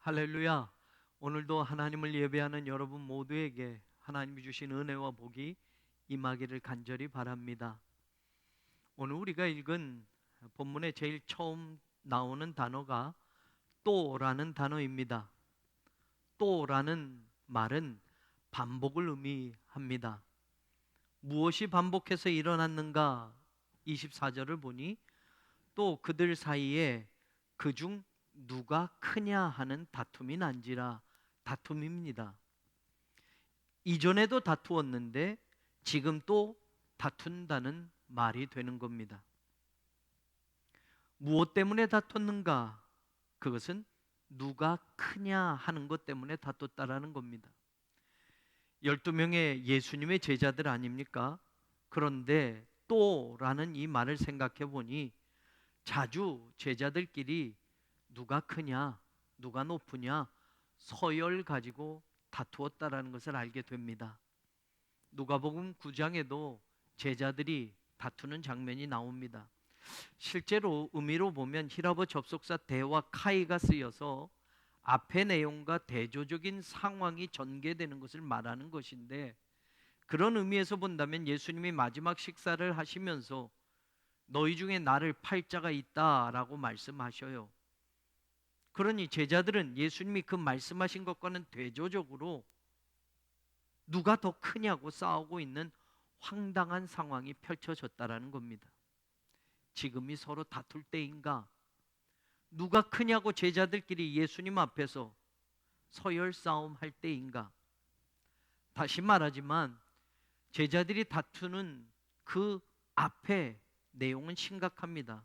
할렐루야. 오늘도 하나님을 예배하는 여러분 모두에게 하나님이 주신 은혜와 복이 임하기를 간절히 바랍니다. 오늘 우리가 읽은 본문의 제일 처음 나오는 단어가 또라는 단어입니다. 또라는 말은 반복을 의미합니다. 무엇이 반복해서 일어났는가? 24절을 보니 또 그들 사이에 그중 누가 크냐 하는 다툼이 난지라. 다툼입니다. 이전에도 다투었는데 지금 또 다툰다는 말이 되는 겁니다. 무엇 때문에 다퉜는가? 그것은 누가 크냐 하는 것 때문에 다퉜다라는 겁니다. 12명의 예수님의 제자들 아닙니까? 그런데 또라는 이 말을 생각해 보니 자주 제자들끼리 누가 크냐, 누가 높으냐 서열 가지고 다투었다라는 것을 알게 됩니다. 누가복음 9장에도 제자들이 다투는 장면이 나옵니다. 실제로 의미로 보면 히라보 접속사 대와 카이가 쓰여서 앞의 내용과 대조적인 상황이 전개되는 것을 말하는 것인데, 그런 의미에서 본다면 예수님이 마지막 식사를 하시면서 너희 중에 나를 팔 자가 있다라고 말씀하셔요. 그러니 제자들은 예수님이 그 말씀하신 것과는 대조적으로 누가 더 크냐고 싸우고 있는 황당한 상황이 펼쳐졌다라는 겁니다. 지금이 서로 다툴 때인가? 누가 크냐고 제자들끼리 예수님 앞에서 서열 싸움 할 때인가? 다시 말하지만 제자들이 다투는 그 앞에 내용은 심각합니다.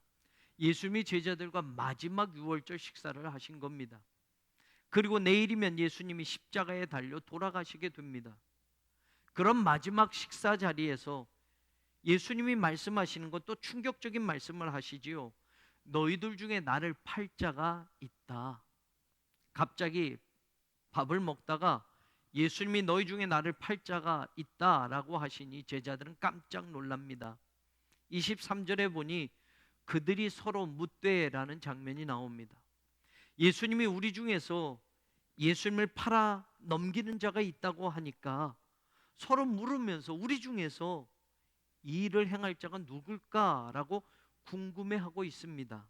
예수님이 제자들과 마지막 유월절 식사를 하신 겁니다. 그리고 내일이면 예수님이 십자가에 달려 돌아가시게 됩니다. 그런 마지막 식사 자리에서 예수님이 말씀하시는 것도 충격적인 말씀을 하시지요. 너희들 중에 나를 팔 자가 있다. 갑자기 밥을 먹다가 예수님이 너희 중에 나를 팔 자가 있다라고 하시니 제자들은 깜짝 놀랍니다. 23절에 보니 그들이 서로 묻되라는 장면이 나옵니다. 예수님이 우리 중에서 예수님을 팔아 넘기는 자가 있다고 하니까 서로 물으면서 우리 중에서 이 일을 행할 자가 누굴까라고 궁금해하고 있습니다.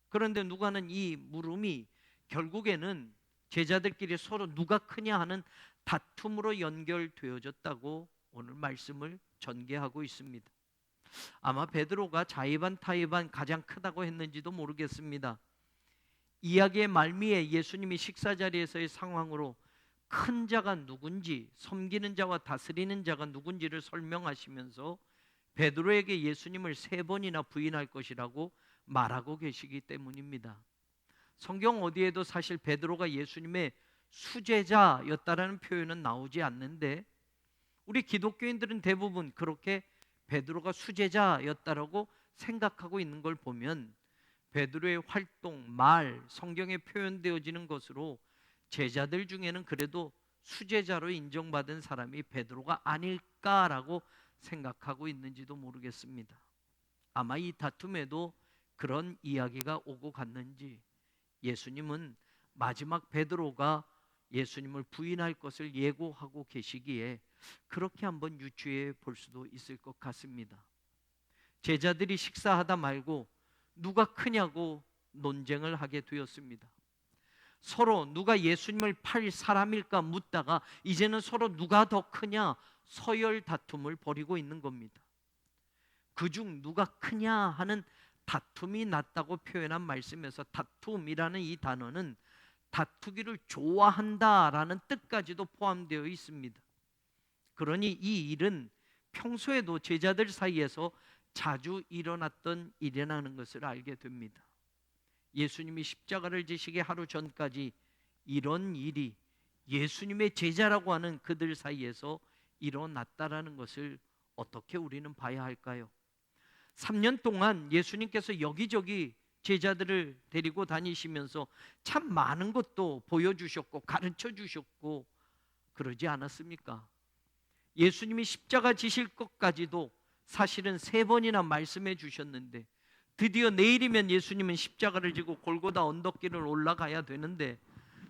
그런데 누가는 이 물음이 결국에는 제자들끼리 서로 누가 크냐 하는 다툼으로 연결되어졌다고 오늘 말씀을 전개하고 있습니다. 아마 베드로가 자의반 타의반 가장 크다고 했는지도 모르겠습니다. 이야기의 말미에 예수님이 식사 자리에서의 상황으로 큰 자가 누군지, 섬기는 자와 다스리는 자가 누군지를 설명하시면서 베드로에게 예수님을 3번이나 부인할 것이라고 말하고 계시기 때문입니다. 성경 어디에도 사실 베드로가 예수님의 수제자였다라는 표현은 나오지 않는데, 우리 기독교인들은 대부분 그렇게 베드로가 수제자였다라고 생각하고 있는 걸 보면 베드로의 활동, 말, 성경에 표현되어지는 것으로 제자들 중에는 그래도 수제자로 인정받은 사람이 베드로가 아닐까라고 생각하고 있는지도 모르겠습니다. 아마 이 다툼에도 그런 이야기가 오고 갔는지 예수님은 마지막 베드로가 예수님을 부인할 것을 예고하고 계시기에 그렇게 한번 유추해 볼 수도 있을 것 같습니다. 제자들이 식사하다 말고 누가 크냐고 논쟁을 하게 되었습니다. 서로 누가 예수님을 팔 사람일까 묻다가 이제는 서로 누가 더 크냐 서열 다툼을 벌이고 있는 겁니다. 그중 누가 크냐 하는 다툼이 났다고 표현한 말씀에서 다툼이라는 이 단어는 다투기를 좋아한다라는 뜻까지도 포함되어 있습니다. 그러니 이 일은 평소에도 제자들 사이에서 자주 일어났던 일이라는 것을 알게 됩니다. 예수님이 십자가를 지시기 하루 전까지 이런 일이 예수님의 제자라고 하는 그들 사이에서 일어났다라는 것을 어떻게 우리는 봐야 할까요? 3년 동안 예수님께서 여기저기 제자들을 데리고 다니시면서 참 많은 것도 보여주셨고 가르쳐 주셨고 그러지 않았습니까? 예수님이 십자가 지실 것까지도 사실은 3번이나 말씀해 주셨는데, 드디어 내일이면 예수님은 십자가를 지고 골고다 언덕길을 올라가야 되는데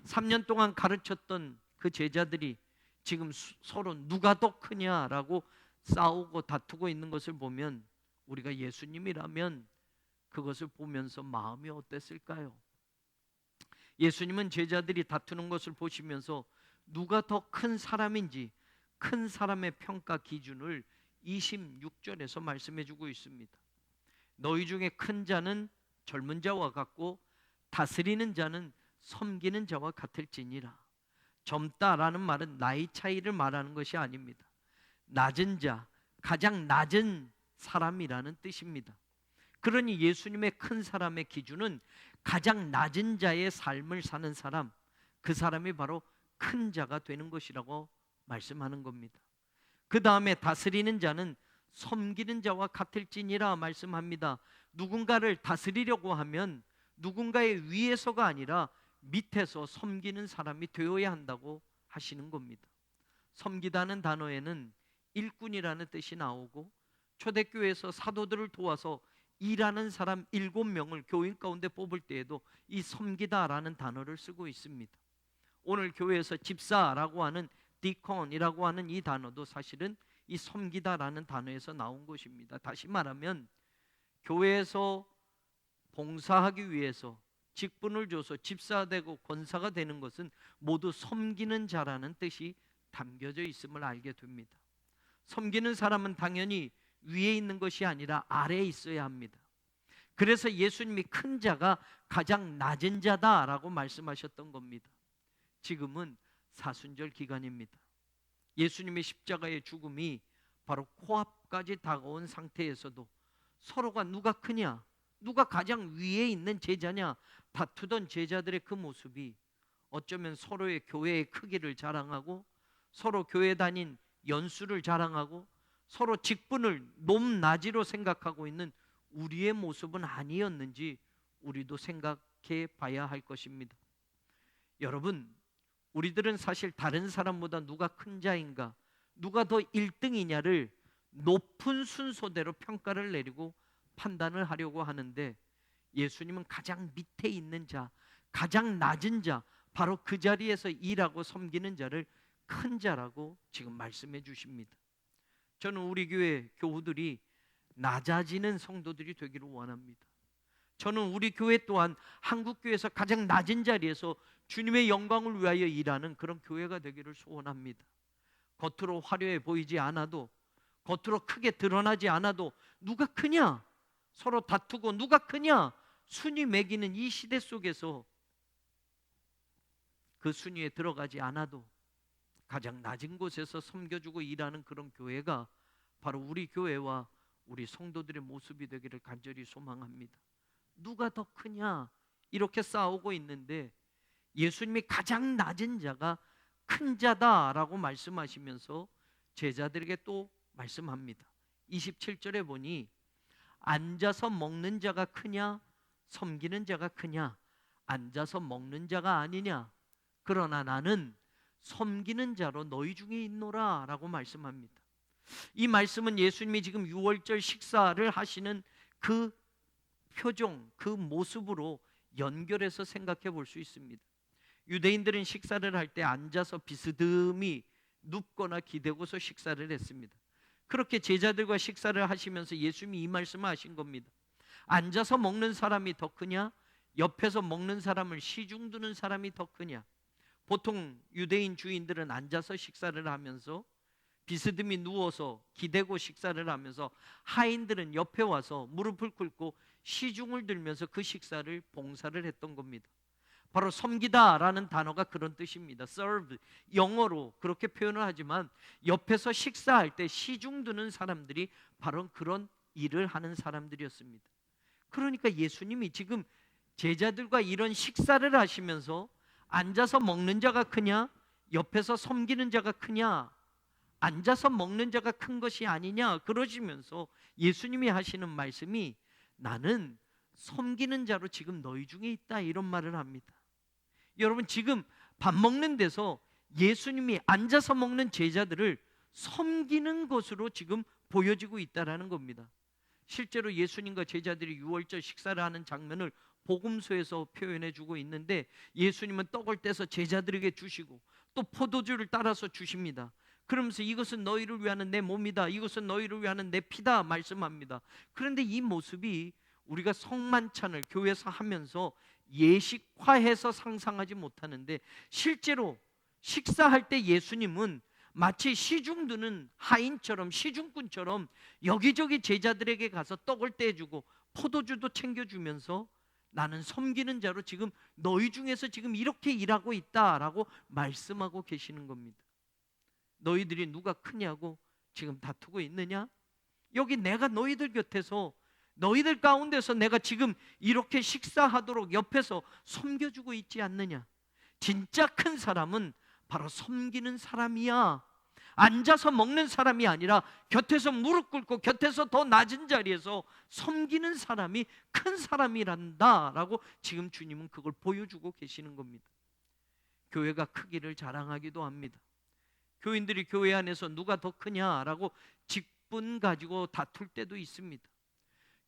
3년 동안 가르쳤던 그 제자들이 지금 서로 누가 더 크냐라고 싸우고 다투고 있는 것을 보면 우리가 예수님이라면 그것을 보면서 마음이 어땠을까요? 예수님은 제자들이 다투는 것을 보시면서 누가 더 큰 사람인지 큰 사람의 평가 기준을 26절에서 말씀해 주고 있습니다. 너희 중에 큰 자는 젊은 자와 같고 다스리는 자는 섬기는 자와 같을지니라. 젊다라는 말은 나이 차이를 말하는 것이 아닙니다. 낮은 자, 가장 낮은 사람이라는 뜻입니다. 그러니 예수님의 큰 사람의 기준은 가장 낮은 자의 삶을 사는 사람, 그 사람이 바로 큰 자가 되는 것이라고 말씀하는 겁니다. 그 다음에 다스리는 자는 섬기는 자와 같을지니라 말씀합니다. 누군가를 다스리려고 하면 누군가의 위에서가 아니라 밑에서 섬기는 사람이 되어야 한다고 하시는 겁니다. 섬기다는 단어에는 일꾼이라는 뜻이 나오고 초대교회에서 사도들을 도와서 일하는 사람 7명을 교인 가운데 뽑을 때에도 이 섬기다라는 단어를 쓰고 있습니다. 오늘 교회에서 집사라고 하는 디콘이라고 하는 이 단어도 사실은 이 섬기다라는 단어에서 나온 것입니다. 다시 말하면 교회에서 봉사하기 위해서 직분을 줘서 집사되고 권사가 되는 것은 모두 섬기는 자라는 뜻이 담겨져 있음을 알게 됩니다. 섬기는 사람은 당연히 위에 있는 것이 아니라 아래에 있어야 합니다. 그래서 예수님이 큰 자가 가장 낮은 자다라고 말씀하셨던 겁니다. 지금은 사순절 기간입니다. 예수님의 십자가의 죽음이 바로 코앞까지 다가온 상태에서도 서로가 누가 크냐, 누가 가장 위에 있는 제자냐 다투던 제자들의 그 모습이 어쩌면 서로의 교회의 크기를 자랑하고 서로 교회 다닌 연수를 자랑하고 서로 직분을 높낮이로 생각하고 있는 우리의 모습은 아니었는지 우리도 생각해 봐야 할 것입니다. 여러분, 우리들은 사실 다른 사람보다 누가 큰 자인가, 누가 더 1등이냐를 높은 순서대로 평가를 내리고 판단을 하려고 하는데 예수님은 가장 밑에 있는 자, 가장 낮은 자, 바로 그 자리에서 일하고 섬기는 자를 큰 자라고 지금 말씀해 주십니다. 저는 우리 교회 교우들이 낮아지는 성도들이 되기를 원합니다. 저는 우리 교회 또한 한국교회에서 가장 낮은 자리에서 주님의 영광을 위하여 일하는 그런 교회가 되기를 소원합니다. 겉으로 화려해 보이지 않아도, 겉으로 크게 드러나지 않아도 누가 크냐, 서로 다투고 누가 크냐 순위 매기는 이 시대 속에서 그 순위에 들어가지 않아도 가장 낮은 곳에서 섬겨주고 일하는 그런 교회가 바로 우리 교회와 우리 성도들의 모습이 되기를 간절히 소망합니다. 누가 더 크냐 이렇게 싸우고 있는데 예수님이 가장 낮은 자가 큰 자다라고 말씀하시면서 제자들에게 또 말씀합니다. 27절에 보니 앉아서 먹는 자가 크냐 섬기는 자가 크냐, 앉아서 먹는 자가 아니냐, 그러나 나는 섬기는 자로 너희 중에 있노라 라고 말씀합니다. 이 말씀은 예수님이 지금 유월절 식사를 하시는 그 표정, 그 모습으로 연결해서 생각해 볼 수 있습니다. 유대인들은 식사를 할 때 앉아서 비스듬히 눕거나 기대고서 식사를 했습니다. 그렇게 제자들과 식사를 하시면서 예수님이 이 말씀을 하신 겁니다. 앉아서 먹는 사람이 더 크냐, 옆에서 먹는 사람을 시중 두는 사람이 더 크냐. 보통 유대인 주인들은 앉아서 식사를 하면서 비스듬히 누워서 기대고 식사를 하면서 하인들은 옆에 와서 무릎을 꿇고 시중을 들면서 그 식사를 봉사를 했던 겁니다. 바로 섬기다라는 단어가 그런 뜻입니다. serve, 영어로 그렇게 표현을 하지만 옆에서 식사할 때 시중 드는 사람들이 바로 그런 일을 하는 사람들이었습니다. 그러니까 예수님이 지금 제자들과 이런 식사를 하시면서 앉아서 먹는 자가 크냐, 옆에서 섬기는 자가 크냐, 앉아서 먹는 자가 큰 것이 아니냐 그러시면서 예수님이 하시는 말씀이 나는 섬기는 자로 지금 너희 중에 있다 이런 말을 합니다. 여러분, 지금 밥 먹는 데서 예수님이 앉아서 먹는 제자들을 섬기는 것으로 지금 보여지고 있다라는 겁니다. 실제로 예수님과 제자들이 유월절 식사를 하는 장면을 복음서에서 표현해 주고 있는데, 예수님은 떡을 떼서 제자들에게 주시고 또 포도주를 따라서 주십니다. 그러면서 이것은 너희를 위하는 내 몸이다, 이것은 너희를 위하는 내 피다 말씀합니다. 그런데 이 모습이 우리가 성만찬을 교회에서 하면서 예식화해서 상상하지 못하는데, 실제로 식사할 때 예수님은 마치 시중 드는 하인처럼, 시중꾼처럼 여기저기 제자들에게 가서 떡을 떼주고 포도주도 챙겨주면서 나는 섬기는 자로 지금 너희 중에서 지금 이렇게 일하고 있다라고 말씀하고 계시는 겁니다. 너희들이 누가 크냐고 지금 다투고 있느냐? 여기 내가 너희들 곁에서, 너희들 가운데서 내가 지금 이렇게 식사하도록 옆에서 섬겨주고 있지 않느냐? 진짜 큰 사람은 바로 섬기는 사람이야. 앉아서 먹는 사람이 아니라 곁에서 무릎 꿇고 곁에서 더 낮은 자리에서 섬기는 사람이 큰 사람이란다 라고 지금 주님은 그걸 보여주고 계시는 겁니다. 교회가 크기를 자랑하기도 합니다. 교인들이 교회 안에서 누가 더 크냐라고 직분 가지고 다툴 때도 있습니다.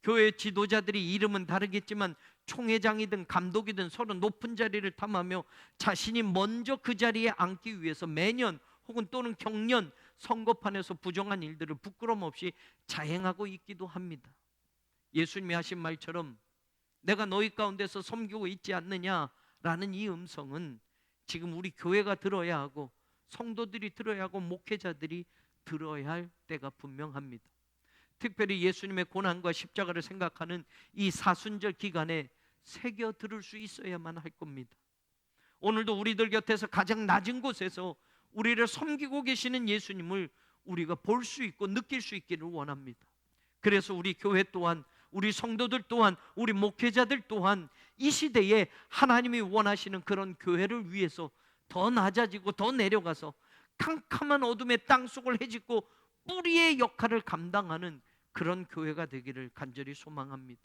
교회 지도자들이 이름은 다르겠지만 총회장이든 감독이든 서로 높은 자리를 탐하며 자신이 먼저 그 자리에 앉기 위해서 매년 혹은 또는 경년 선거판에서 부정한 일들을 부끄럼 없이 자행하고 있기도 합니다. 예수님이 하신 말처럼 내가 너희 가운데서 섬기고 있지 않느냐라는 이 음성은 지금 우리 교회가 들어야 하고 성도들이 들어야 하고 목회자들이 들어야 할 때가 분명합니다. 특별히 예수님의 고난과 십자가를 생각하는 이 사순절 기간에 새겨 들을 수 있어야만 할 겁니다. 오늘도 우리들 곁에서 가장 낮은 곳에서 우리를 섬기고 계시는 예수님을 우리가 볼 수 있고 느낄 수 있기를 원합니다. 그래서 우리 교회 또한, 우리 성도들 또한, 우리 목회자들 또한 이 시대에 하나님이 원하시는 그런 교회를 위해서 더 낮아지고 더 내려가서 캄캄한 어둠의 땅속을 헤집고 뿌리의 역할을 감당하는 그런 교회가 되기를 간절히 소망합니다.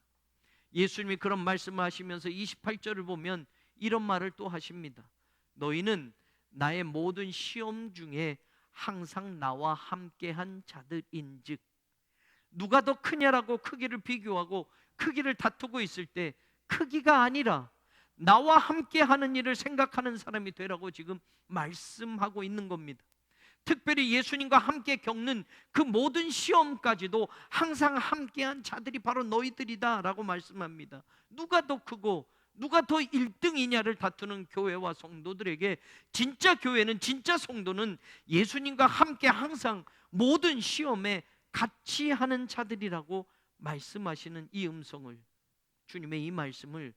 예수님이 그런 말씀을 하시면서 28절을 보면 이런 말을 또 하십니다. 너희는 나의 모든 시험 중에 항상 나와 함께한 자들인즉. 누가 더 크냐라고 크기를 비교하고 크기를 다투고 있을 때 크기가 아니라 나와 함께하는 일을 생각하는 사람이 되라고 지금 말씀하고 있는 겁니다. 특별히 예수님과 함께 겪는 그 모든 시험까지도 항상 함께한 자들이 바로 너희들이다 라고 말씀합니다. 누가 더 크고 누가 더 1등이냐를 다투는 교회와 성도들에게 진짜 교회는, 진짜 성도는 예수님과 함께 항상 모든 시험에 같이 하는 자들이라고 말씀하시는 이 음성을, 주님의 이 말씀을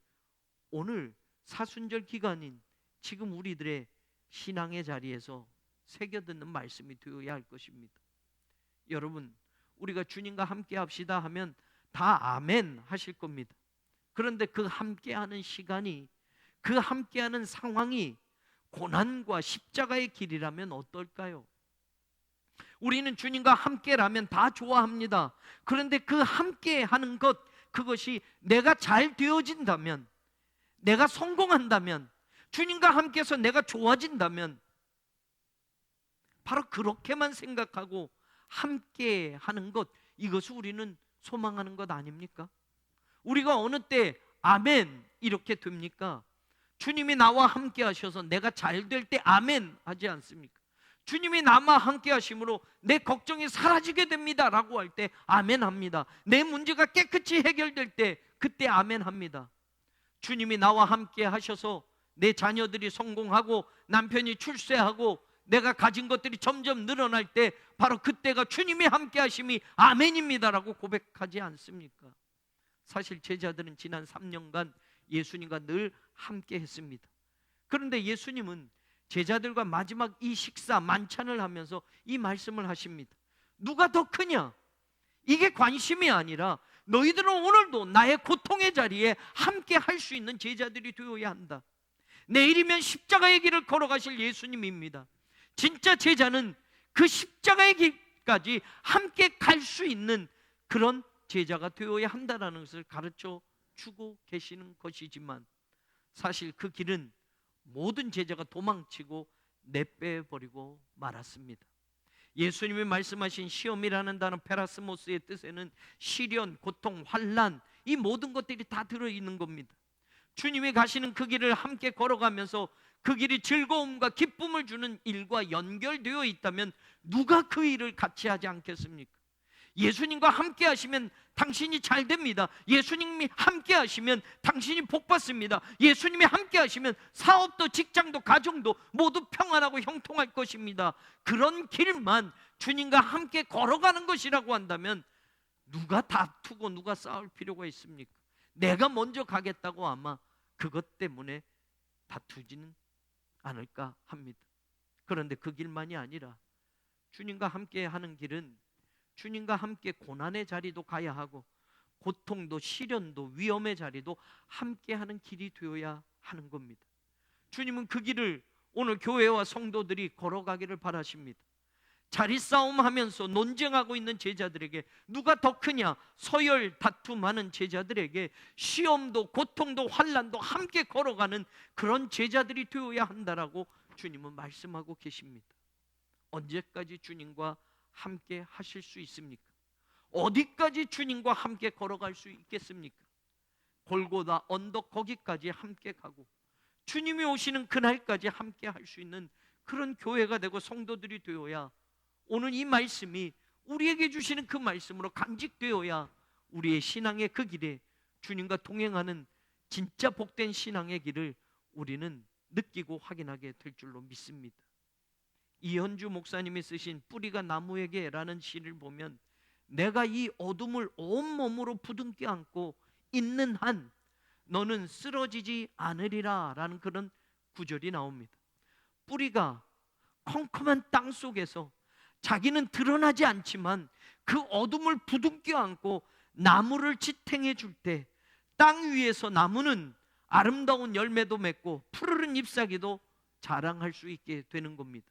오늘 사순절 기간인 지금 우리들의 신앙의 자리에서 새겨듣는 말씀이 되어야 할 것입니다. 여러분, 우리가 주님과 함께 합시다 하면 다 아멘 하실 겁니다. 그런데 그 함께하는 시간이, 그 함께하는 상황이 고난과 십자가의 길이라면 어떨까요? 우리는 주님과 함께라면 다 좋아합니다. 그런데 그 함께하는 것, 그것이 내가 잘 되어진다면, 내가 성공한다면, 주님과 함께해서 내가 좋아진다면 바로 그렇게만 생각하고 함께하는 것, 이것을 우리는 소망하는 것 아닙니까? 우리가 어느 때 아멘 이렇게 됩니까? 주님이 나와 함께 하셔서 내가 잘 될 때 아멘 하지 않습니까? 주님이 나와 함께 하심으로 내 걱정이 사라지게 됩니다 라고 할 때 아멘 합니다. 내 문제가 깨끗이 해결될 때 그때 아멘 합니다. 주님이 나와 함께 하셔서 내 자녀들이 성공하고 남편이 출세하고 내가 가진 것들이 점점 늘어날 때 바로 그때가 주님이 함께 하심이 아멘입니다라고 고백하지 않습니까? 사실 제자들은 지난 3년간 예수님과 늘 함께 했습니다. 그런데 예수님은 제자들과 마지막 이 식사 만찬을 하면서 이 말씀을 하십니다. 누가 더 크냐? 이게 관심이 아니라 너희들은 오늘도 나의 고통의 자리에 함께 할 수 있는 제자들이 되어야 한다. 내일이면 십자가의 길을 걸어가실 예수님입니다. 진짜 제자는 그 십자가의 길까지 함께 갈 수 있는 그런 제자가 되어야 한다는 것을 가르쳐 주고 계시는 것이지만 사실 그 길은 모든 제자가 도망치고 내빼버리고 말았습니다. 예수님이 말씀하신 시험이라는 단어 페라스모스의 뜻에는 시련, 고통, 환난, 이 모든 것들이 다 들어있는 겁니다. 주님이 가시는 그 길을 함께 걸어가면서 그 길이 즐거움과 기쁨을 주는 일과 연결되어 있다면 누가 그 일을 같이 하지 않겠습니까? 예수님과 함께 하시면 당신이 잘 됩니다. 예수님이 함께 하시면 당신이 복 받습니다. 예수님이 함께 하시면 사업도 직장도 가정도 모두 평안하고 형통할 것입니다. 그런 길만 주님과 함께 걸어가는 것이라고 한다면 누가 다투고 누가 싸울 필요가 있습니까? 내가 먼저 가겠다고 아마 그것 때문에 다투지는 않을까 합니다. 그런데 그 길만이 아니라 주님과 함께 하는 길은 주님과 함께 고난의 자리도 가야 하고 고통도 시련도 위험의 자리도 함께 하는 길이 되어야 하는 겁니다. 주님은 그 길을 오늘 교회와 성도들이 걸어가기를 바라십니다. 자리 싸움하면서 논쟁하고 있는 제자들에게, 누가 더 크냐 서열 다툼하는 제자들에게 시험도 고통도 환난도 함께 걸어가는 그런 제자들이 되어야 한다라고 주님은 말씀하고 계십니다. 언제까지 주님과 함께 하실 수 있습니까? 어디까지 주님과 함께 걸어갈 수 있겠습니까? 골고다 언덕 거기까지 함께 가고 주님이 오시는 그날까지 함께 할 수 있는 그런 교회가 되고 성도들이 되어야, 오늘 이 말씀이 우리에게 주시는 그 말씀으로 간직되어야 우리의 신앙의 그 길에 주님과 동행하는 진짜 복된 신앙의 길을 우리는 느끼고 확인하게 될 줄로 믿습니다. 이현주 목사님이 쓰신 뿌리가 나무에게라는 시를 보면 내가 이 어둠을 온몸으로 부둥켜 안고 있는 한 너는 쓰러지지 않으리라 라는 그런 구절이 나옵니다. 뿌리가 컴컴한 땅 속에서 자기는 드러나지 않지만 그 어둠을 부둥켜 안고 나무를 지탱해 줄 때 땅 위에서 나무는 아름다운 열매도 맺고 푸르른 잎사귀도 자랑할 수 있게 되는 겁니다.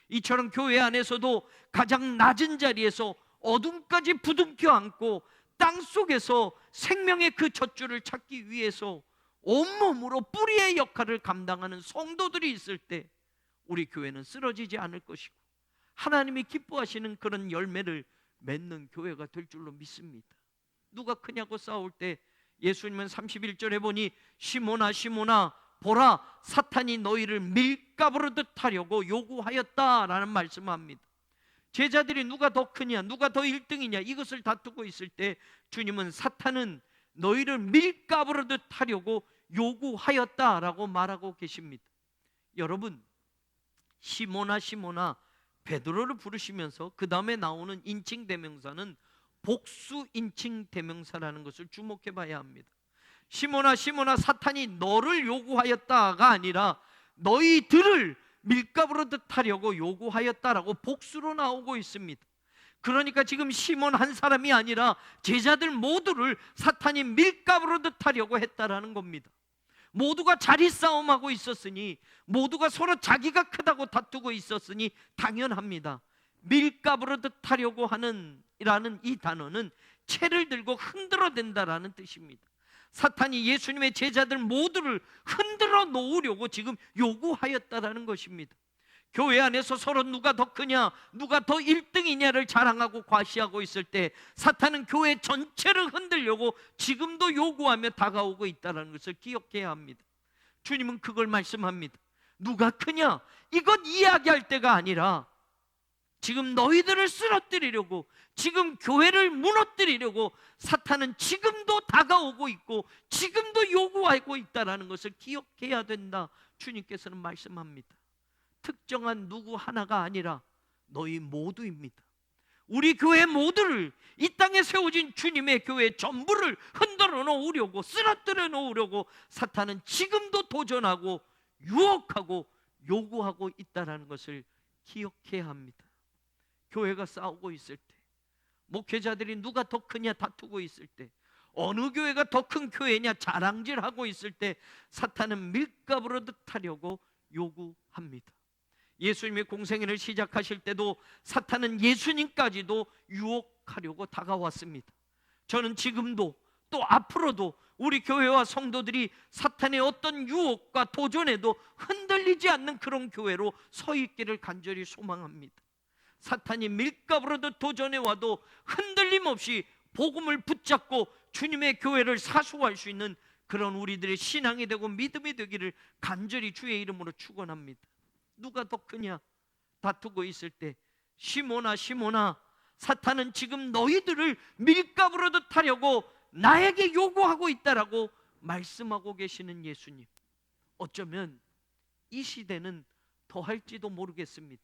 이처럼 교회 안에서도 가장 낮은 자리에서 어둠까지 부둥켜 안고 땅 속에서 생명의 그 젖줄을 찾기 위해서 온몸으로 뿌리의 역할을 감당하는 성도들이 있을 때 우리 교회는 쓰러지지 않을 것이고 하나님이 기뻐하시는 그런 열매를 맺는 교회가 될 줄로 믿습니다. 누가 크냐고 싸울 때 예수님은 31절에 보니 시몬아 시몬아 보라 사탄이 너희를 밀가부르듯 하려고 요구하였다라는 말씀을 합니다. 제자들이 누가 더 크냐 누가 더 1등이냐 이것을 다투고 있을 때 주님은 사탄은 너희를 밀가부르듯 하려고 요구하였다라고 말하고 계십니다. 여러분, 시몬아 시몬아 베드로를 부르시면서 그 다음에 나오는 인칭 대명사는 복수 인칭 대명사라는 것을 주목해 봐야 합니다. 시몬아 시몬아 사탄이 너를 요구하였다가 아니라 너희들을 밀가부르듯 하려고 요구하였다라고 복수로 나오고 있습니다. 그러니까 지금 시몬 한 사람이 아니라 제자들 모두를 사탄이 밀가부르듯 하려고 했다라는 겁니다. 모두가 자리 싸움하고 있었으니, 모두가 서로 자기가 크다고 다투고 있었으니 당연합니다. 밀가부르듯 하려고 하는 이라는 이 단어는 채를 들고 흔들어 댄다라는 뜻입니다. 사탄이 예수님의 제자들 모두를 흔들어 놓으려고 지금 요구하였다라는 것입니다. 교회 안에서 서로 누가 더 크냐 누가 더 1등이냐를 자랑하고 과시하고 있을 때 사탄은 교회 전체를 흔들려고 지금도 요구하며 다가오고 있다는 것을 기억해야 합니다. 주님은 그걸 말씀합니다. 누가 크냐 이것 이야기할 때가 아니라 지금 너희들을 쓰러뜨리려고, 지금 교회를 무너뜨리려고 사탄은 지금도 다가오고 있고 지금도 요구하고 있다는 것을 기억해야 된다. 주님께서는 말씀합니다. 특정한 누구 하나가 아니라 너희 모두입니다. 우리 교회 모두를, 이 땅에 세워진 주님의 교회 전부를 흔들어 놓으려고, 쓰러뜨려 놓으려고 사탄은 지금도 도전하고 유혹하고 요구하고 있다는 것을 기억해야 합니다. 교회가 싸우고 있을 때, 목회자들이 누가 더 크냐 다투고 있을 때, 어느 교회가 더 큰 교회냐 자랑질하고 있을 때 사탄은 밀가부르듯 하려고 요구합니다. 예수님의 공생애를 시작하실 때도 사탄은 예수님까지도 유혹하려고 다가왔습니다. 저는 지금도 또 앞으로도 우리 교회와 성도들이 사탄의 어떤 유혹과 도전에도 흔들리지 않는 그런 교회로 서 있기를 간절히 소망합니다. 사탄이 밀가부로도 도전해 와도 흔들림 없이 복음을 붙잡고 주님의 교회를 사수할 수 있는 그런 우리들의 신앙이 되고 믿음이 되기를 간절히 주의 이름으로 축원합니다. 누가 더 크냐 다투고 있을 때 시몬아 시몬아, 사탄은 지금 너희들을 밀가부로도 타려고 나에게 요구하고 있다라고 말씀하고 계시는 예수님, 어쩌면 이 시대는 더 할지도 모르겠습니다.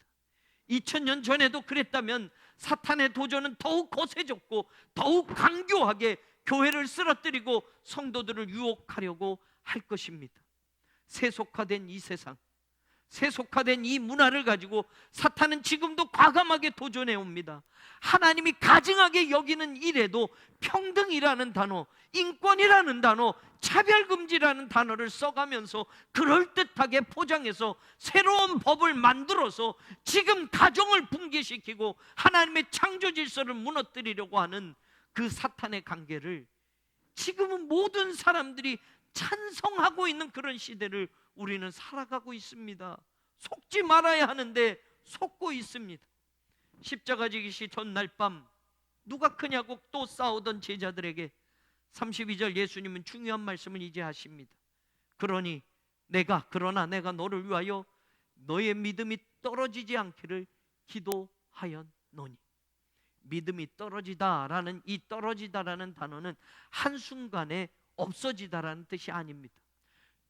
2000년 전에도 그랬다면 사탄의 도전은 더욱 거세졌고 더욱 강교하게 교회를 쓰러뜨리고 성도들을 유혹하려고 할 것입니다. 세속화된 이 세상, 세속화된 이 문화를 가지고 사탄은 지금도 과감하게 도전해 옵니다. 하나님이 가증하게 여기는 일에도 평등이라는 단어, 인권이라는 단어, 차별금지라는 단어를 써가면서 그럴듯하게 포장해서 새로운 법을 만들어서 지금 가정을 붕괴시키고 하나님의 창조 질서를 무너뜨리려고 하는 그 사탄의 관계를 지금은 모든 사람들이 찬성하고 있는 그런 시대를 우리는 살아가고 있습니다. 속지 말아야 하는데 속고 있습니다. 십자가 지기시 전날 밤 누가 크냐고 또 싸우던 제자들에게 32절 예수님은 중요한 말씀을 이제 하십니다. 그러나 내가 너를 위하여 너의 믿음이 떨어지지 않기를 기도하였노니. 믿음이 떨어지다라는 이 떨어지다라는 단어는 한순간에 없어지다라는 뜻이 아닙니다.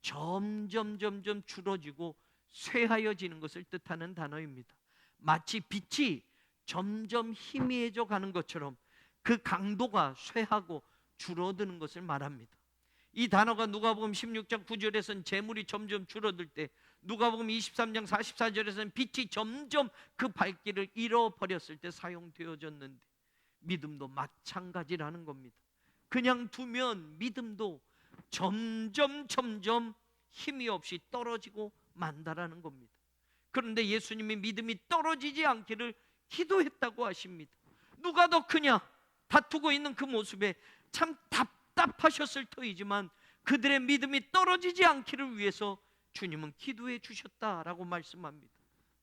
점점 줄어지고 쇠하여지는 것을 뜻하는 단어입니다. 마치 빛이 점점 희미해져 가는 것처럼 그 강도가 쇠하고 줄어드는 것을 말합니다. 이 단어가 누가복음 16장 9절에서는 재물이 점점 줄어들 때, 누가복음 23장 44절에서는 빛이 점점 그 밝기를 잃어버렸을 때 사용되어졌는데, 믿음도 마찬가지라는 겁니다. 그냥 두면 믿음도 점점 힘이 없이 떨어지고 만다라는 겁니다. 그런데 예수님이 믿음이 떨어지지 않기를 기도했다고 하십니다. 누가 더 크냐 다투고 있는 그 모습에 참 답답하셨을 터이지만 그들의 믿음이 떨어지지 않기를 위해서 주님은 기도해 주셨다라고 말씀합니다.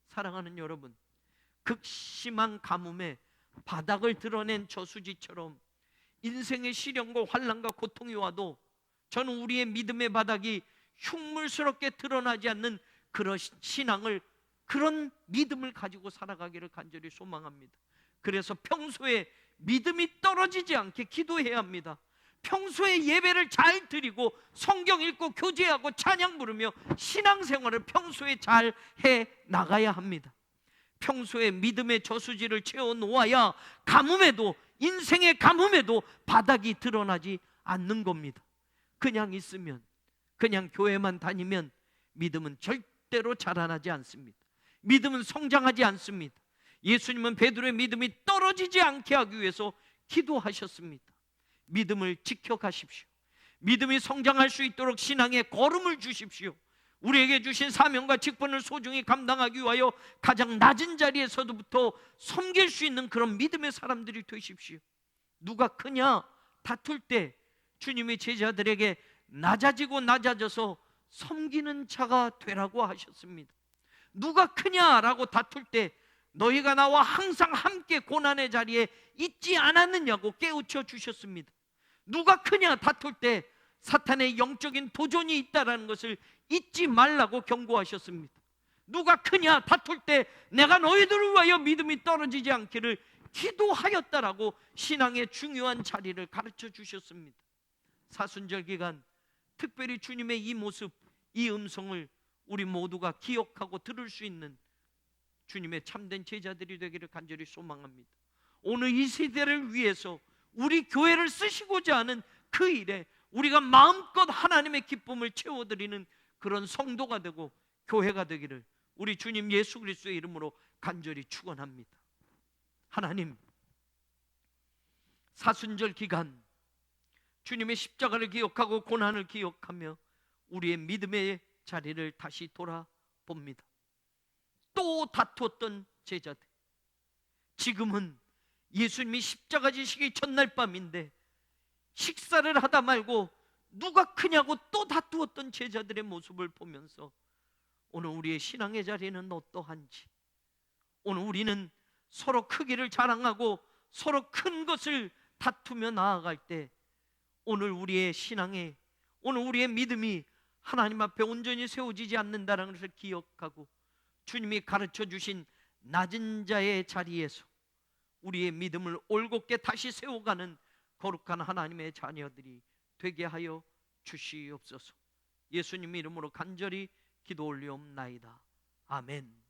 사랑하는 여러분, 극심한 가뭄에 바닥을 드러낸 저수지처럼 인생의 시련과 환난과 고통이 와도 저는 우리의 믿음의 바닥이 흉물스럽게 드러나지 않는 그런 신앙을, 그런 믿음을 가지고 살아가기를 간절히 소망합니다. 그래서 평소에 믿음이 떨어지지 않게 기도해야 합니다. 평소에 예배를 잘 드리고 성경 읽고 교제하고 찬양 부르며 신앙생활을 평소에 잘 해 나가야 합니다. 평소에 믿음의 저수지를 채워 놓아야 가뭄에도, 인생의 가뭄에도 바닥이 드러나지 않는 겁니다. 그냥 있으면, 그냥 교회만 다니면 믿음은 절대로 자라나지 않습니다. 믿음은 성장하지 않습니다. 예수님은 베드로의 믿음이 떨어지지 않게 하기 위해서 기도하셨습니다. 믿음을 지켜가십시오. 믿음이 성장할 수 있도록 신앙의 걸음을 주십시오. 우리에게 주신 사명과 직분을 소중히 감당하기 위하여 가장 낮은 자리에서부터 섬길 수 있는 그런 믿음의 사람들이 되십시오. 누가 크냐 다툴 때 주님이 제자들에게 낮아져서 섬기는 자가 되라고 하셨습니다. 누가 크냐라고 다툴 때 너희가 나와 항상 함께 고난의 자리에 있지 않았느냐고 깨우쳐 주셨습니다. 누가 크냐 다툴 때 사탄의 영적인 도전이 있다라는 것을 잊지 말라고 경고하셨습니다. 누가 크냐 다툴 때 내가 너희들을 위하여 믿음이 떨어지지 않기를 기도하였다라고 신앙의 중요한 자리를 가르쳐 주셨습니다. 사순절 기간 특별히 주님의 이 모습, 이 음성을 우리 모두가 기억하고 들을 수 있는 주님의 참된 제자들이 되기를 간절히 소망합니다. 오늘 이 시대를 위해서 우리 교회를 쓰시고자 하는 그 일에 우리가 마음껏 하나님의 기쁨을 채워드리는 그런 성도가 되고 교회가 되기를 우리 주님 예수 그리스도의 이름으로 간절히 축원합니다. 하나님, 사순절 기간 주님의 십자가를 기억하고 고난을 기억하며 우리의 믿음의 자리를 다시 돌아봅니다. 또 다투었던 제자들, 지금은 예수님이 십자가 지시기 전날 밤인데 식사를 하다 말고 누가 크냐고 또 다투었던 제자들의 모습을 보면서 오늘 우리의 신앙의 자리는 어떠한지, 오늘 우리는 서로 크기를 자랑하고 서로 큰 것을 다투며 나아갈 때 오늘 우리의 신앙에, 오늘 우리의 믿음이 하나님 앞에 온전히 세워지지 않는다는 것을 기억하고 주님이 가르쳐 주신 낮은 자의 자리에서 우리의 믿음을 올곧게 다시 세워가는 거룩한 하나님의 자녀들이 되게 하여 주시옵소서. 예수님 이름으로 간절히 기도 올리옵나이다. 아멘.